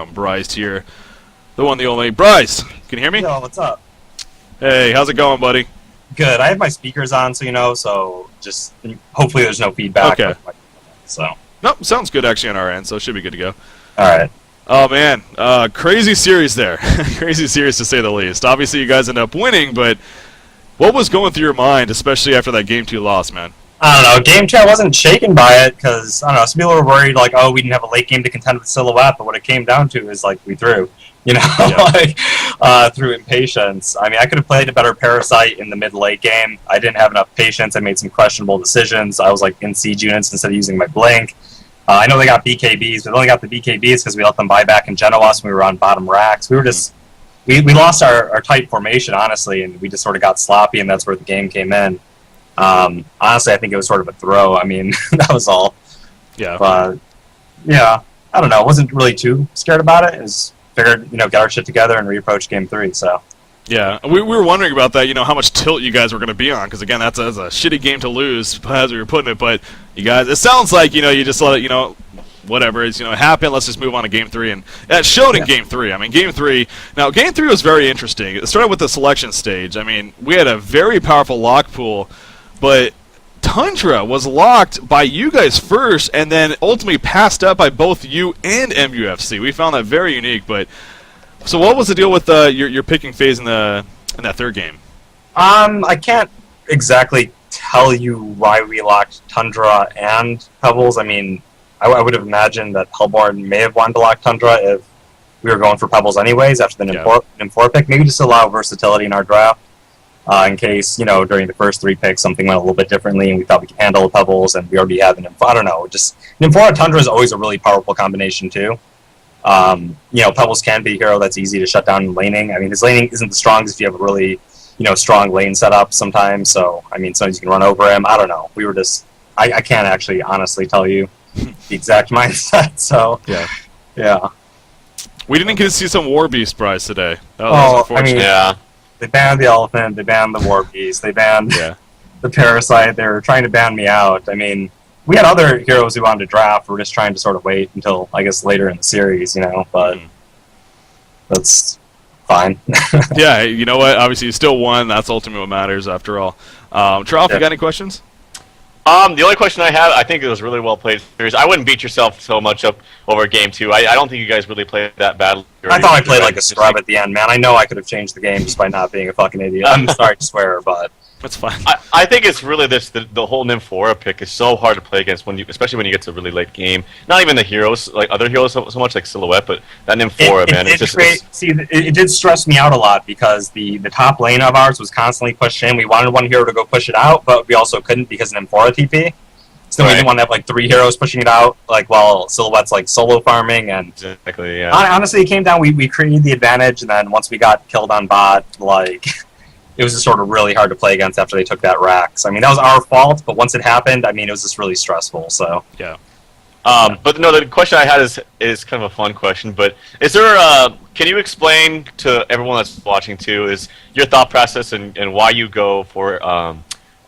Brized here. The one, the only. Brized, can you hear me? Yo, what's up? Hey, how's it going, buddy? Good. I have my speakers on, so just hopefully there's no feedback. Okay. So. Nope, sounds good actually on our end, so it should be good to go. All right. Oh, man. Crazy series there. Crazy series to say the least. Obviously, you guys end up winning, but what was going through your mind, especially after that Game 2 loss, man? I don't know. Game 2, I wasn't shaken by it because, I don't know, some people were worried, like, oh, we didn't have a late game to contend with Silhouette, but what it came down to is, like, we threw. You know, Yeah. through impatience. I mean, I could have played a better Parasite in the mid-late game. I didn't have enough patience. I made some questionable decisions. I was, like, in siege units instead of using my Blink. I know they got BKBs, but they only got the BKBs because we let them buy back in Genoas when we were on bottom racks. We were just... We lost our tight formation, honestly, and we just sort of got sloppy, and that's where the game came in. Honestly, I think it was sort of a throw. I mean, that was all. Yeah. But, yeah, I don't know. I wasn't really too scared about it. It was figured, get our shit together and reapproach Game 3, so... Yeah, we were wondering about that, how much tilt you guys were going to be on, because, again, that's a shitty game to lose, as we were putting it, but you guys, it sounds like, you just let it, whatever is, happen, let's just move on to Game 3, and that showed in Game 3. I mean, Game 3 was very interesting. It started with the selection stage. I mean, we had a very powerful lock pool, but Tundra was locked by you guys first, and then ultimately passed up by both you and MUFC. We found that very unique, but... So what was the deal with your picking phase in that third game? I can't exactly tell you why we locked Tundra and Pebbles. I mean, I would have imagined that Hellborn may have wanted to lock Tundra if we were going for Pebbles anyways after the Nymph pick. Maybe just allow versatility in our draft in case, during the first 3 picks something went a little bit differently and we thought we could handle the Pebbles and we already have the Nymph. I don't know. Just Nymphora Tundra is always a really powerful combination too. Pebbles can be a hero that's easy to shut down in laning. I mean, his laning isn't the strongest if you have a really, strong lane setup sometimes. So, I mean, sometimes you can run over him. I don't know. We were just... I can't actually honestly tell you the exact mindset, so... Yeah. We didn't get to see some War Beast Prize today. That was unfortunate. I mean, Yeah. They banned the Elephant, they banned the War Beast, they banned the Parasite. They were trying to ban me out. I mean... We had other heroes we wanted to draft. We're just trying to sort of wait until, I guess, later in the series, but that's fine. Yeah, you know what? Obviously, you still won. That's ultimately what matters, after all. Trough, you got any questions? The only question I have, I think it was really well played series. I wouldn't beat yourself so much up over Game 2. I don't think you guys really played that badly. I thought I played like a scrub at the end, man. I know I could have changed the game just by not being a fucking idiot. I'm sorry to swear, but... That's fine. I think it's really the whole Nymphora pick is so hard to play against especially when you get to a really late game. Not even the heroes, like other heroes so much like Silhouette, but that Nymphora, man, it's just... it did stress me out a lot because the top lane of ours was constantly pushed in. We wanted one hero to go push it out, but we also couldn't because of Nymphora TP. So we didn't want to have like 3 heroes pushing it out, like while Silhouette's like solo farming. And exactly, yeah. Honestly, it came down. We created the advantage, and then once we got killed on bot, like... It was just sort of really hard to play against after they took that Rax. I mean, that was our fault, but once it happened, I mean, it was just really stressful, so... Yeah. But no, the question I had is kind of a fun question, but is there can you explain to everyone that's watching too, is your thought process and why you go for,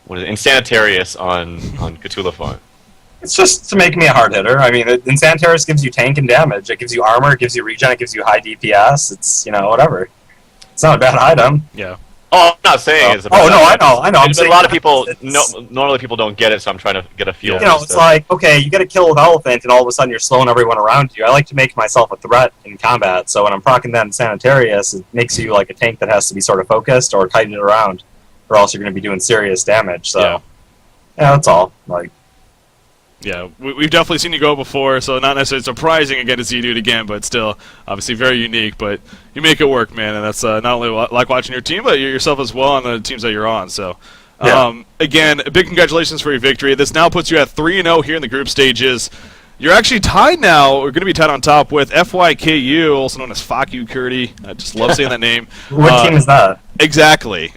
Insanitarius on Cthulhu? It's just to make me a hard hitter. I mean, Insanitarius gives you tank and damage. It gives you armor, it gives you regen, it gives you high DPS. It's, whatever. It's not a bad item. Yeah. Oh, I'm not saying it's about I know. I'm saying a lot of people, normally people don't get it, so I'm trying to get a feel. It's like, okay, you get a kill with Elephant, and all of a sudden you're slowing everyone around you. I like to make myself a threat in combat, so when I'm proccing that in Sanitarius, it makes you like a tank that has to be sort of focused or tighten it around, or else you're going to be doing serious damage. So, yeah, that's all. Like, yeah, we've definitely seen you go before, so not necessarily surprising again to see you do it again, but still, obviously very unique. But you make it work, man, and that's not only like watching your team, but yourself as well on the teams that you're on. So, again, big congratulations for your victory. This now puts you at 3-0 here in the group stages. You're actually tied now, or going to be tied on top with FYKU, also known as Fuck You Curdy. I just love saying that name. What team is that? Exactly.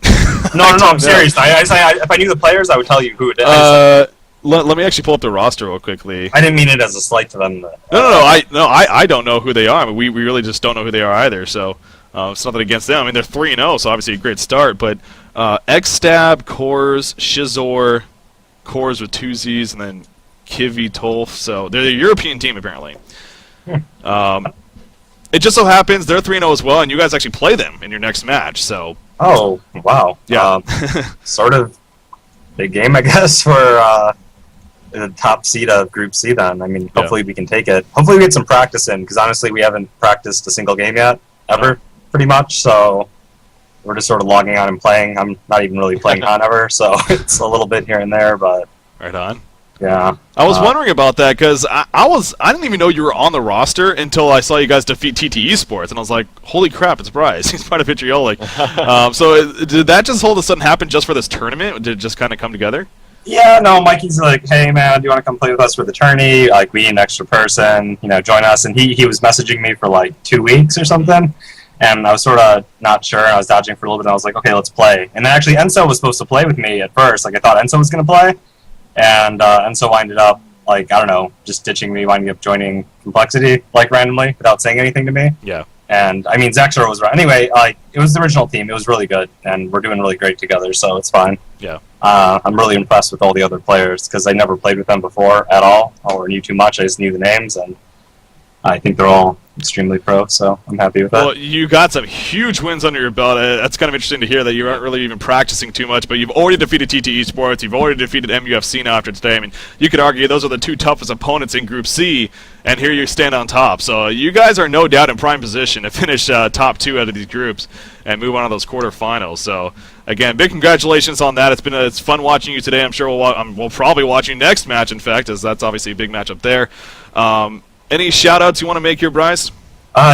No, I'm serious. If I knew the players, I would tell you who it is. Let me actually pull up the roster real quickly. I didn't mean it as a slight to them. I don't know who they are. I mean, we really just don't know who they are either. So it's nothing against them. I mean, they're 3-0, so obviously a great start. But Xstab, Kors, Shizor, Kors with 2 Z's, and then Kivi, Tolf. So they're a European team apparently. it just so happens they're 3-0 as well, and you guys actually play them in your next match. So. Oh wow. Yeah. Sort of big game, I guess, for the top seed of Group C. Then I mean, hopefully we can take it. Hopefully we get some practice in, because honestly we haven't practiced a single game yet, ever, pretty much. So we're just sort of logging on and playing. I'm not even really playing HoN ever, so it's a little bit here and there, but right on. Yeah. I was wondering about that, because I didn't even know you were on the roster until I saw you guys defeat TT Esports, and I was like, holy crap, it's Brized. He's part of Vitriolic. So did that just all of a sudden happen just for this tournament? Did it just kind of come together? Yeah, no, Mikey's like, hey man, do you want to come play with us for the tourney? Like, we need an extra person, join us. And he was messaging me for like 2 weeks or something, and I was sort of not sure. I was dodging for a little bit, and I was like, okay, let's play. And then actually Enzo was supposed to play with me at first. Like, I thought Enzo was going to play. And Enzo ended up, like, I don't know, just ditching me, winding up joining Complexity, like, randomly, without saying anything to me. Yeah. And, I mean, Zaxor was right. Anyway, like, it was the original team. It was really good, and we're doing really great together, so it's fine. Yeah. I'm really impressed with all the other players, because I never played with them before at all, or knew too much. I just knew the names, and I think they're all extremely pro, so I'm happy with that. Well, you got some huge wins under your belt. That's kind of interesting to hear that you aren't really even practicing too much, but you've already defeated TT Esports, you've already defeated MUFC now after today. I mean, you could argue those are the two toughest opponents in Group C, and here you stand on top. So you guys are no doubt in prime position to finish top 2 out of these groups and move on to those quarterfinals. So, again, big congratulations on that. It's fun watching you today. I'm sure we'll probably watch you next match, in fact, as that's obviously a big match up there. Any shout-outs you want to make here, Bryce?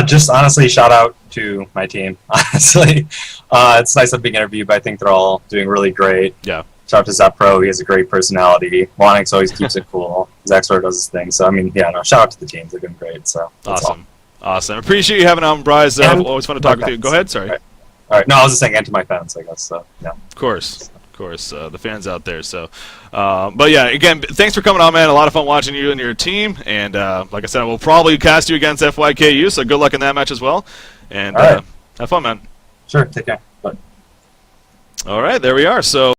Just honestly, shout out to my team. Honestly, it's nice of being interviewed, but I think they're all doing really great. Yeah. Shout out to Zapro. He has a great personality. Wanix always keeps it cool. Zaxor does his thing. So, I mean, yeah, no, shout out to the teams. They're doing great. So, awesome. Awesome. Appreciate you having on, Bryce. Always fun to talk with you. Go ahead, sorry. All right. No, I was just saying, and to my fans, I guess. So, yeah. Of course. The fans out there. So, but yeah, again, thanks for coming on, man. A lot of fun watching you and your team. And like I said, we'll probably cast you against FYKU. So good luck in that match as well. And have fun, man. Sure. Take care. Bye. All right, there we are. So.